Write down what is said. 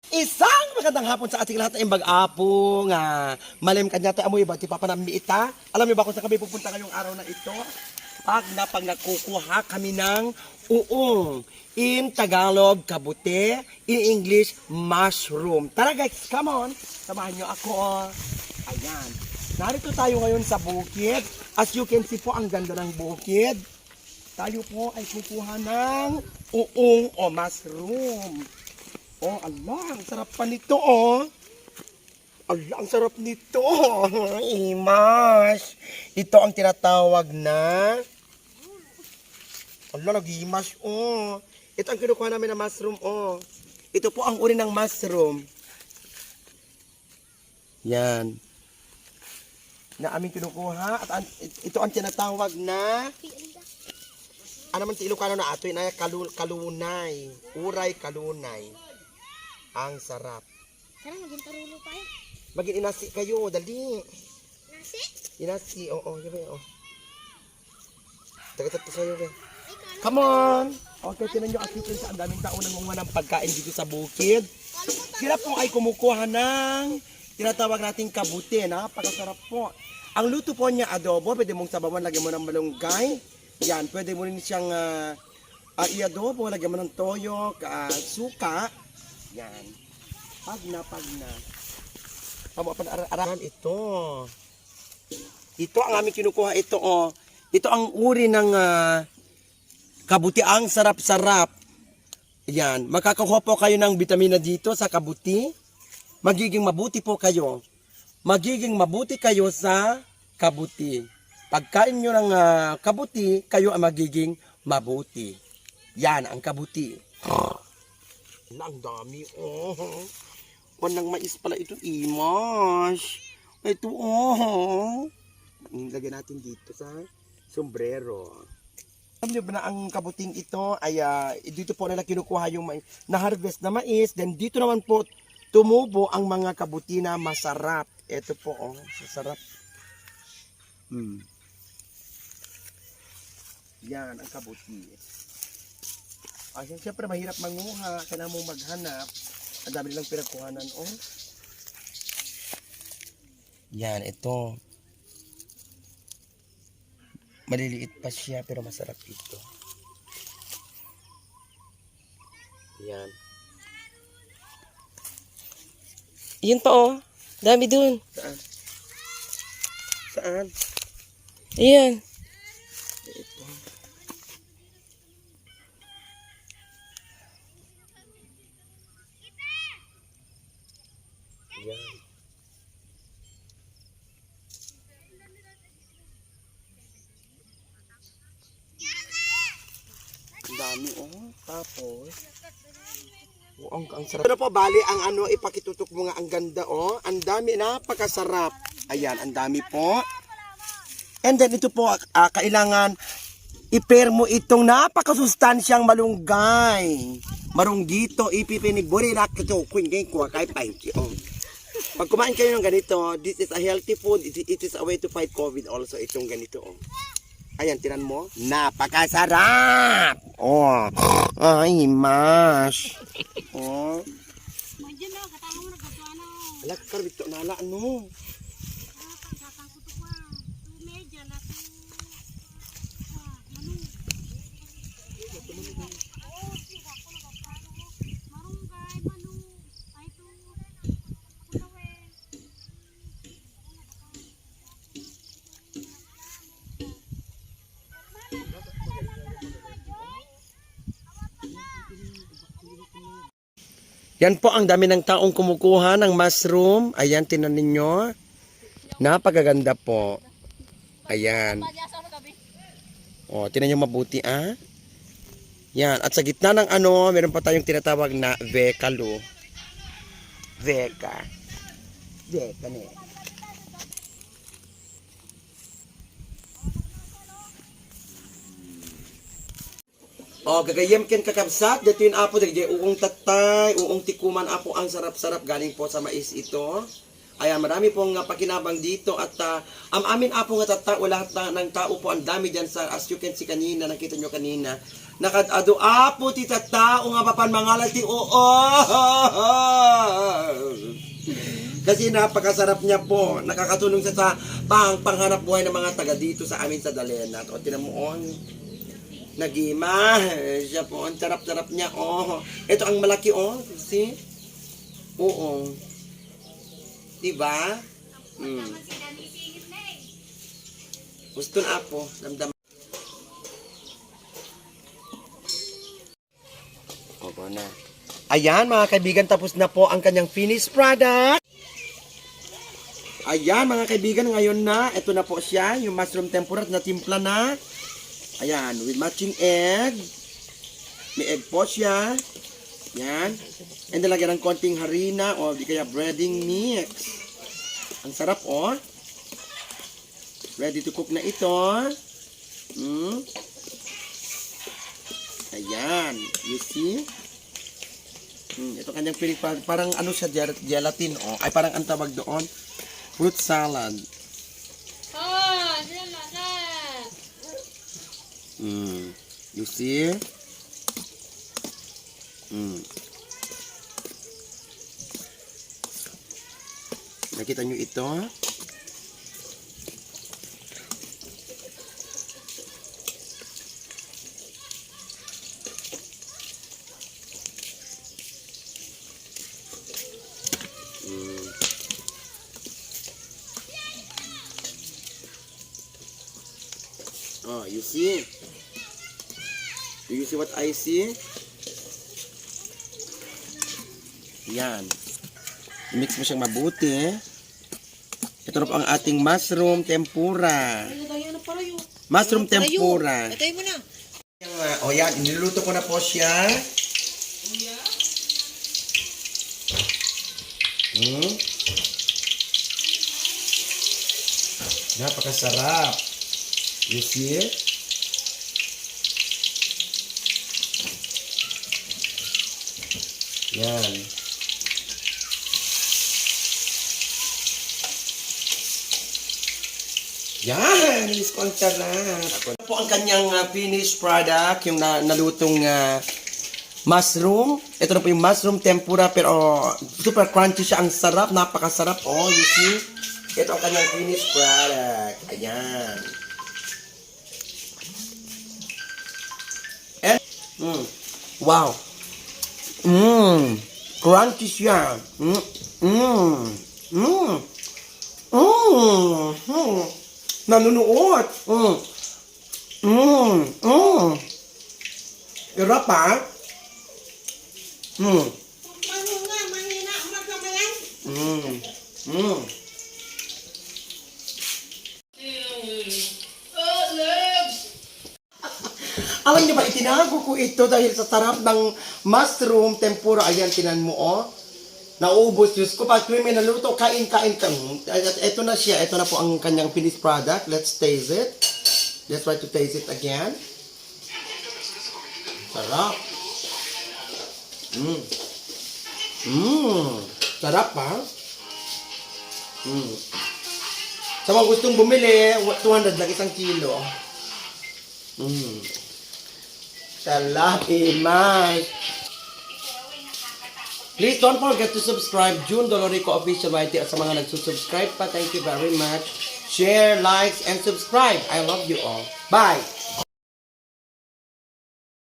Isang magandang hapon sa ating lahat na imbag-apo nga malim kanya tayo amoy ba ti papanamni ita. Alam niyo ba kung saan kami pupunta ngayong araw na ito? Pag nagkukuha kami ng uong. In Tagalog, kabute. In English, mushroom. Tara guys, come on. Samahan niyo ako. Ayan. Narito tayo ngayon sa bukid. As you can see po, ang ganda ng bukid. Tayo po ay kukuha ng uong o mushroom. Oh, Allah, ang sarap pa nito, oh. Allah, ang sarap nito. Imas. Ito ang tinatawag na... Allah, nag-imas, oh. Ito ang kinukuha namin na mushroom, oh. Ito po ang uri ng mushroom. Yan. Na aming kinukuha. At ito ang tinatawag na... Ano man ti Ilocano na ato, na kalunay. Uray kalunay. Ang sarap. Sana maging tarulo tayo. Maging inasi kayo, dali. Nasi? Inasi, oo, yabe, oo. Tagatat ko sa'yo, be. Come on! Okay, tinan nyo, akitin sa ang daming tao nangunga ng pagkain dito sa bukid. Sila po ay kumukuha ng tinatawag nating kabuti, napakasarap po. Ang luto po niya, adobo, pwede mong sabawan, lagyan mo ng malunggay. Yan, pwede mo rin siyang i-adobo, lagyan mo ng toyo, suka. Yan. Pag na. Arahan ito. Ito ang aming kinukuha. Ito, oh. Ito ang uri ng kabuti. Ang sarap-sarap. Yan. Makakakuha po kayo ng vitamina dito sa kabuti. Magiging mabuti po kayo. Magiging mabuti kayo sa kabuti. Pagkain nyo ng kabuti, kayo ang magiging mabuti. Yan ang kabuti. Ang dami, oh. Wanang mais pala ito, Imas. Ito, oh. Lagyan natin dito sa sombrero. Alam niyo ba na ang kabuting ito ay dito po nila kinukuha yung na-harvest na mais. Then dito naman po tumubo ang mga kabuti na masarap. Ito po, oh. Masarap. Yan, ang kabuti. Siyempre mahirap manguha, kailangan mong maghanap. Ang dami nilang pinagkuhanan, oh. Yan, ito. Maliliit pa siya, pero masarap ito. Yan. Yun pa oh. Dami dun. Saan? Saan? Ayan. Ito. Yan. Ang dami, oh. Tapos, oh, ang sarap. Ano po, bali, ang ano, ipakitutok mo nga, ang ganda, oh. Ang dami, napakasarap. Ayan, ang dami po. And then, ito po, kailangan, i-pair mo itong napakasustansyang malunggay. Marunggito, ipipiniburi na ito, kuingay kuha, kay painti, oh. Pag kumain kayo ng ganito, this is a healthy food. It is a way to fight COVID also. Itong ganito, oh. Ayan, tinan mo. Napakasarap! Oh. Ay, mas. Oh. Mandiyan na, katama mo na gagawa na. Alak, karbito, nala, ano? Pagkatang kuto ko. Medya na to. Marunggay, manu. Ay to. Kutawin. Yan po ang dami ng taong kumukuha ng mushroom. Ayan, tinan ninyo. Napakaganda po. Ayan. O, tinan nyo mabuti, ah. Yan. At sa gitna ng ano, meron pa tayong tinatawag na vekalo. Veka. Veka ne. O, gagayem ken kakabsat. Dito yung apo, dagay uong tatay, uong tikuman apo, ang sarap-sarap. Galing po sa mais ito. Ayan, marami pong pakinabang dito. At ang amin apo nga tatao, lahat ng tao po, ang dami dyan sa, as you can see kanina, nakita nyo kanina. Nakadado apo ti tatao nga papan mangalan ti oo. Kasi napakasarap niya po. Nakakatulong siya sa panghanap buhay ng mga taga dito sa amin sa Dalena. O, tinan mo, on. Nagima. Siya po, ang sarap-sarap niya. Oh. Ito ang malaki, oh. See? Oo. Diba? Gusto na po. Damdam. Opo na. Ayan mga kaibigan, tapos na po ang kanyang finished product. Ayan mga kaibigan, ngayon na. Ito na po siya, yung mushroom tempura na timpla na. Ayan, with matching egg. May egg po siya. Yan. And nilagyan ng konting harina o di kaya breading mix. Ang sarap oh. Ready to cook na ito. Ayan. You see? Ito kanyang piling, parang ano siya, gelatin oh. Ay parang ang tawag doon, fruit salad. You see? Nakita nyo ito? Oh, you see? Do you see what I see? Yan. I-mix mo siyang mabuti. Ito na po ang ating mushroom tempura. Mushroom tempura. Ito mo na. O yan, niluluto ko na po siya. Napakasarap. You see? Yan. Yan, ilis ko ang sarap. Ito po ang kanyang finished product, yung nalutong mushroom. Ito na po yung mushroom tempura, pero super crunchy siya. Ang sarap, napakasarap. Oh, you see? Ito ang kanyang finished product. Ayan. And, wow. Crunchy siya. Nanunuot. Sarap ha? Alam niyo ba, itinago ko ito dahil sa sarap ng mushroom tempura. Ayan, tinan mo, oh. Naubos, Diyos ko. Pag may naluto, kain-kain ka. Ito na siya. Ito na po ang kanyang finished product. Let's taste it. Let's try to taste it again. Sarap. Sarap, ha? Sa mga gustong bumili, 200 lang isang kilo. Salamat. Please don't forget to subscribe June Dolorico Official YT at sa mga nagsusubscribe pa, thank you very much. Share, likes, and subscribe. I love you all. Bye!